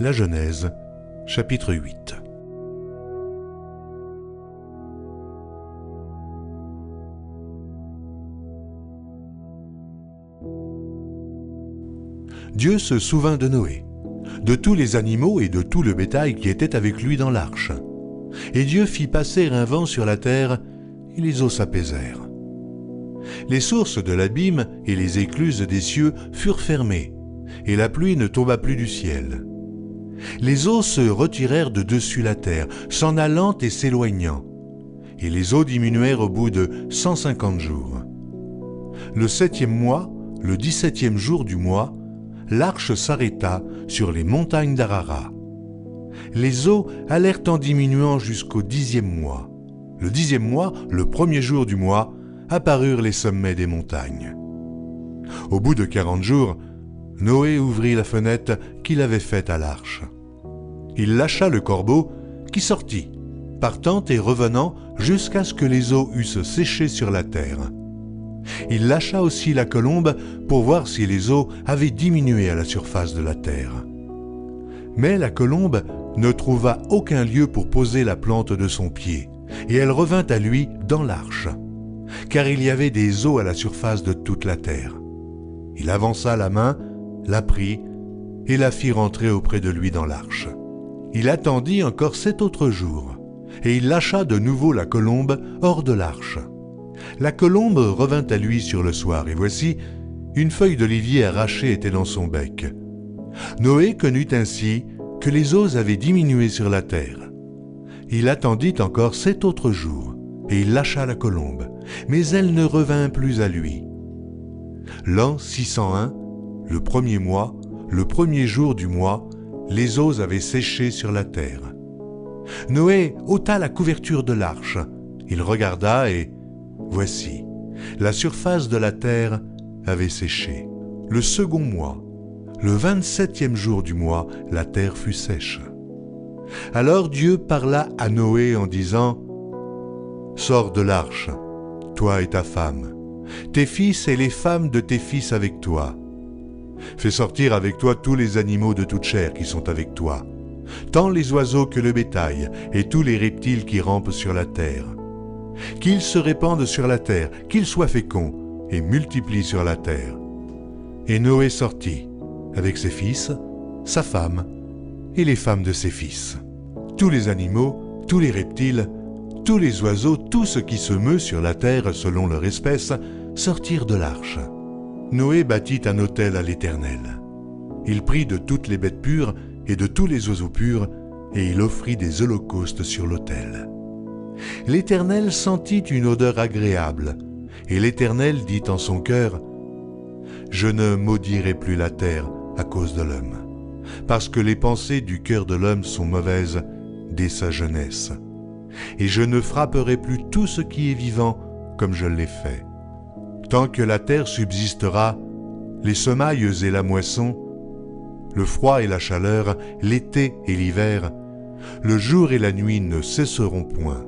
La Genèse, chapitre 8. Dieu se souvint de Noé, de tous les animaux et de tout le bétail qui était avec lui dans l'arche. Et Dieu fit passer un vent sur la terre, et les eaux s'apaisèrent. Les sources de l'abîme et les écluses des cieux furent fermées, et la pluie ne tomba plus du ciel. Les eaux se retirèrent de dessus la terre, s'en allant et s'éloignant, et les eaux diminuèrent au bout de 150 jours. Le 7e mois, le 17e jour du mois, l'arche s'arrêta sur les montagnes d'Ararat. Les eaux allèrent en diminuant jusqu'au 10e mois. Le 10e mois, le 1er jour du mois, apparurent les sommets des montagnes. Au bout de 40 jours, Noé ouvrit la fenêtre qu'il avait faite à l'arche. Il lâcha le corbeau qui sortit, partant et revenant jusqu'à ce que les eaux eussent séché sur la terre. Il lâcha aussi la colombe pour voir si les eaux avaient diminué à la surface de la terre. Mais la colombe ne trouva aucun lieu pour poser la plante de son pied, et elle revint à lui dans l'arche, car il y avait des eaux à la surface de toute la terre. Il avança la main, la prit, et la fit rentrer auprès de lui dans l'arche. Il attendit encore 7 autres jours, et il lâcha de nouveau la colombe hors de l'arche. La colombe revint à lui sur le soir, et voici, une feuille d'olivier arrachée était dans son bec. Noé connut ainsi que les eaux avaient diminué sur la terre. Il attendit encore 7 autres jours, et il lâcha la colombe, mais elle ne revint plus à lui. L'an 601, le 1er mois, le 1er jour du mois, les eaux avaient séché sur la terre. Noé ôta la couverture de l'arche. Il regarda et, voici, la surface de la terre avait séché. Le 2e mois, le 27e jour du mois, la terre fut sèche. Alors Dieu parla à Noé en disant « Sors de l'arche, toi et ta femme, tes fils et les femmes de tes fils avec toi. Fais sortir avec toi tous les animaux de toute chair qui sont avec toi, tant les oiseaux que le bétail et tous les reptiles qui rampent sur la terre. Qu'ils se répandent sur la terre, qu'ils soient féconds et multiplient sur la terre. » Et Noé sortit avec ses fils, sa femme et les femmes de ses fils. Tous les animaux, tous les reptiles, tous les oiseaux, tout ce qui se meut sur la terre selon leur espèce, sortirent de l'arche. Noé bâtit un autel à l'Éternel. Il prit de toutes les bêtes pures et de tous les oiseaux purs, et il offrit des holocaustes sur l'autel. L'Éternel sentit une odeur agréable, et l'Éternel dit en son cœur « Je ne maudirai plus la terre à cause de l'homme, parce que les pensées du cœur de l'homme sont mauvaises dès sa jeunesse. Et je ne frapperai plus tout ce qui est vivant comme je l'ai fait. Tant que la terre subsistera, les semailles et la moisson, le froid et la chaleur, l'été et l'hiver, le jour et la nuit ne cesseront point.